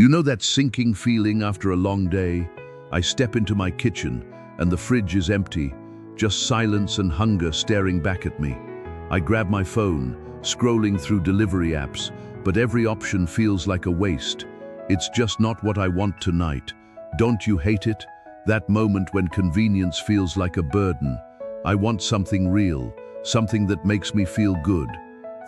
You know that sinking feeling after a long day? I step into my kitchen and the fridge is empty, just silence and hunger staring back at me. I grab my phone, scrolling through delivery apps, but every option feels like a waste. It's just not what I want tonight. Don't you hate it? That moment when convenience feels like a burden. I want something real, something that makes me feel good.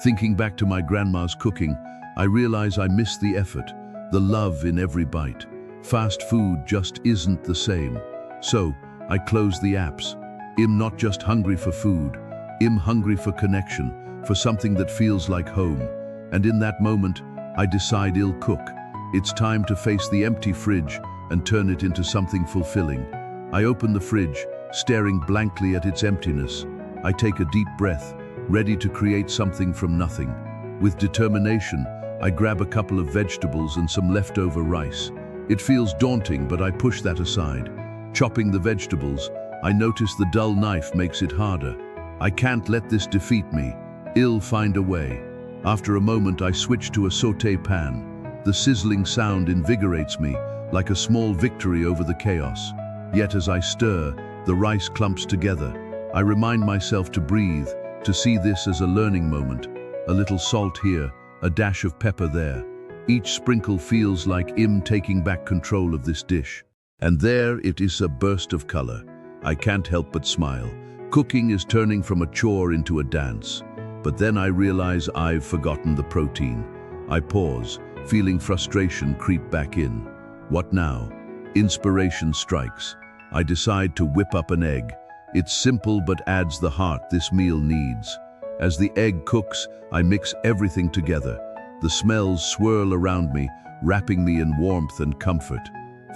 Thinking back to my grandma's cooking, I realize I miss the effort, the love in every bite. Fast food just isn't the same. So, I close the apps. I'm not just hungry for food. I'm hungry for connection, for something that feels like home. And in that moment, I decide I'll cook. It's time to face the empty fridge and turn it into something fulfilling. I open the fridge, staring blankly at its emptiness. I take a deep breath, ready to create something from nothing. With determination, I grab a couple of vegetables and some leftover rice. It feels daunting, but I push that aside. Chopping the vegetables, I notice the dull knife makes it harder. I can't let this defeat me. I'll find a way. After a moment, I switch to a sauté pan. The sizzling sound invigorates me, like a small victory over the chaos. Yet as I stir, the rice clumps together. I remind myself to breathe, to see this as a learning moment. A little salt here, a dash of pepper there. Each sprinkle feels like I'm taking back control of this dish. And there it is, a burst of color. I can't help but smile. Cooking is turning from a chore into a dance. But then I realize I've forgotten the protein. I pause, feeling frustration creep back in. What now? Inspiration strikes. I decide to whip up an egg. It's simple but adds the heart this meal needs. As the egg cooks, I mix everything together. The smells swirl around me, wrapping me in warmth and comfort.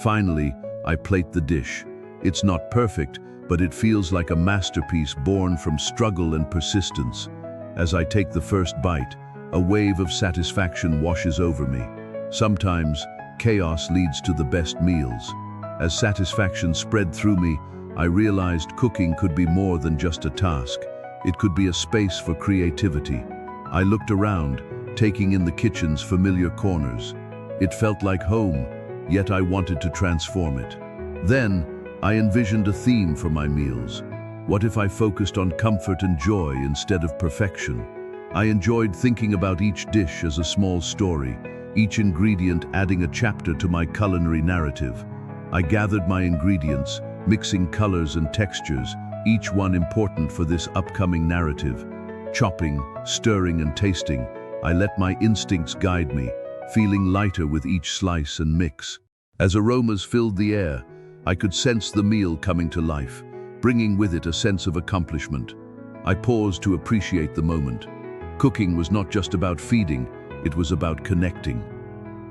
Finally, I plate the dish. It's not perfect, but it feels like a masterpiece born from struggle and persistence. As I take the first bite, a wave of satisfaction washes over me. Sometimes, chaos leads to the best meals. As satisfaction spread through me, I realized cooking could be more than just a task. It could be a space for creativity. I looked around, taking in the kitchen's familiar corners. It felt like home, yet I wanted to transform it. Then, I envisioned a theme for my meals. What if I focused on comfort and joy instead of perfection? I enjoyed thinking about each dish as a small story, each ingredient adding a chapter to my culinary narrative. I gathered my ingredients, mixing colors and textures, each one important for this upcoming narrative. Chopping, stirring, and tasting, I let my instincts guide me, feeling lighter with each slice and mix. As aromas filled the air, I could sense the meal coming to life, bringing with it a sense of accomplishment. I paused to appreciate the moment. Cooking was not just about feeding, it was about connecting.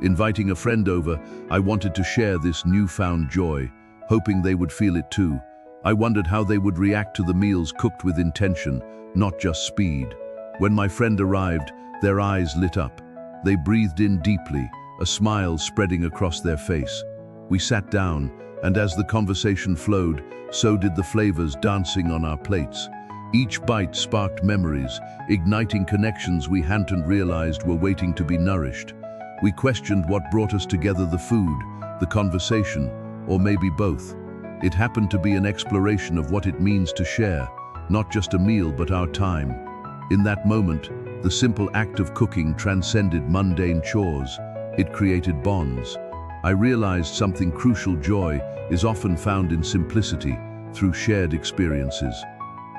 Inviting a friend over, I wanted to share this newfound joy, hoping they would feel it too. I wondered how they would react to the meals cooked with intention, not just speed. When my friend arrived, their eyes lit up. They breathed in deeply, a smile spreading across their face. We sat down, and as the conversation flowed, so did the flavors dancing on our plates. Each bite sparked memories, igniting connections we hadn't realized were waiting to be nourished. We questioned what brought us together: the food, the conversation, or maybe both. It happened to be an exploration of what it means to share, not just a meal but our time. In that moment, the simple act of cooking transcended mundane chores. It created bonds. I realized something crucial: joy is often found in simplicity, through shared experiences.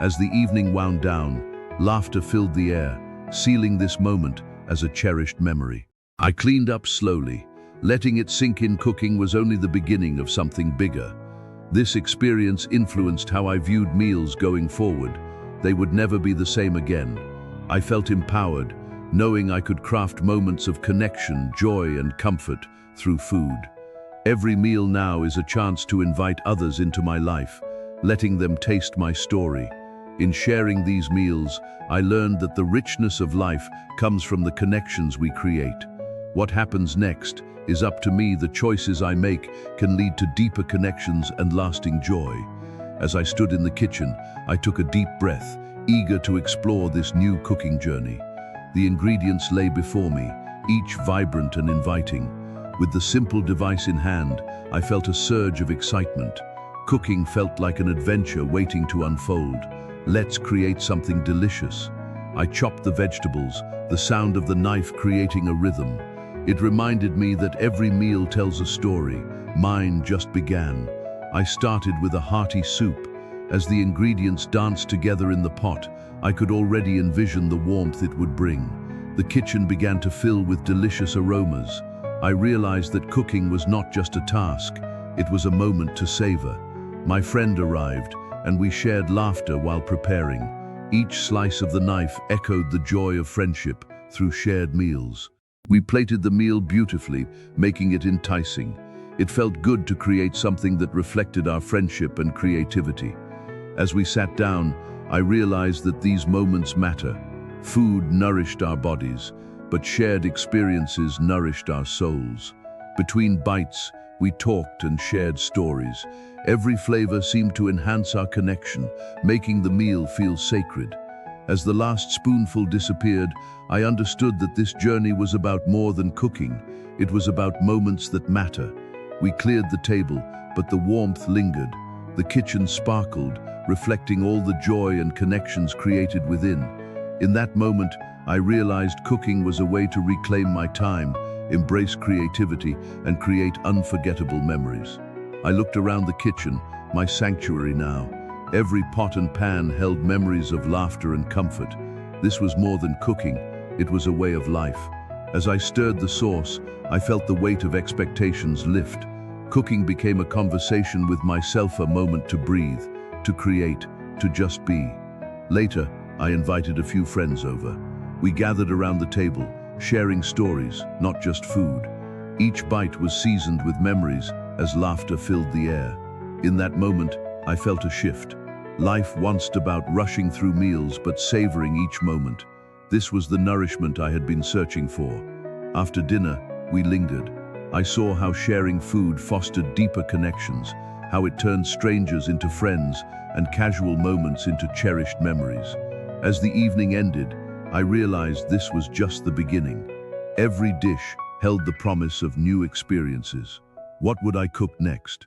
As the evening wound down, laughter filled the air, sealing this moment as a cherished memory. I cleaned up slowly, letting it sink in. Cooking was only the beginning of something bigger. This experience influenced how I viewed meals going forward. They would never be the same again. I felt empowered, knowing I could craft moments of connection, joy, and comfort through food. Every meal now is a chance to invite others into my life, letting them taste my story. In sharing these meals, I learned that the richness of life comes from the connections we create. What happens next is up to me. The choices I make can lead to deeper connections and lasting joy. As I stood in the kitchen, I took a deep breath, eager to explore this new cooking journey. The ingredients lay before me, each vibrant and inviting. With the simple device in hand, I felt a surge of excitement. Cooking felt like an adventure waiting to unfold. Let's create something delicious. I chopped the vegetables, the sound of the knife creating a rhythm. It reminded me that every meal tells a story. Mine just began. I started with a hearty soup. As the ingredients danced together in the pot, I could already envision the warmth it would bring. The kitchen began to fill with delicious aromas. I realized that cooking was not just a task, it was a moment to savor. My friend arrived, and we shared laughter while preparing. Each slice of the knife echoed the joy of friendship through shared meals. We plated the meal beautifully, making it enticing. It felt good to create something that reflected our friendship and creativity. As we sat down, I realized that these moments matter. Food nourished our bodies, but shared experiences nourished our souls. Between bites, we talked and shared stories. Every flavor seemed to enhance our connection, making the meal feel sacred. As the last spoonful disappeared, I understood that this journey was about more than cooking. It was about moments that matter. We cleared the table, but the warmth lingered. The kitchen sparkled, reflecting all the joy and connections created within. In that moment, I realized cooking was a way to reclaim my time, embrace creativity, and create unforgettable memories. I looked around the kitchen, my sanctuary now. Every pot and pan held memories of laughter and comfort. This was more than cooking, it was a way of life. As I stirred the sauce, I felt the weight of expectations lift. Cooking became a conversation with myself, a moment to breathe, to create, to just be. Later, I invited a few friends over. We gathered around the table, sharing stories, not just food. Each bite was seasoned with memories as laughter filled the air. In that moment, I felt a shift. Life once about rushing through meals but savoring each moment. This was the nourishment I had been searching for. After dinner, we lingered. I saw how sharing food fostered deeper connections, how it turned strangers into friends and casual moments into cherished memories. As the evening ended, I realized this was just the beginning. Every dish held the promise of new experiences. What would I cook next?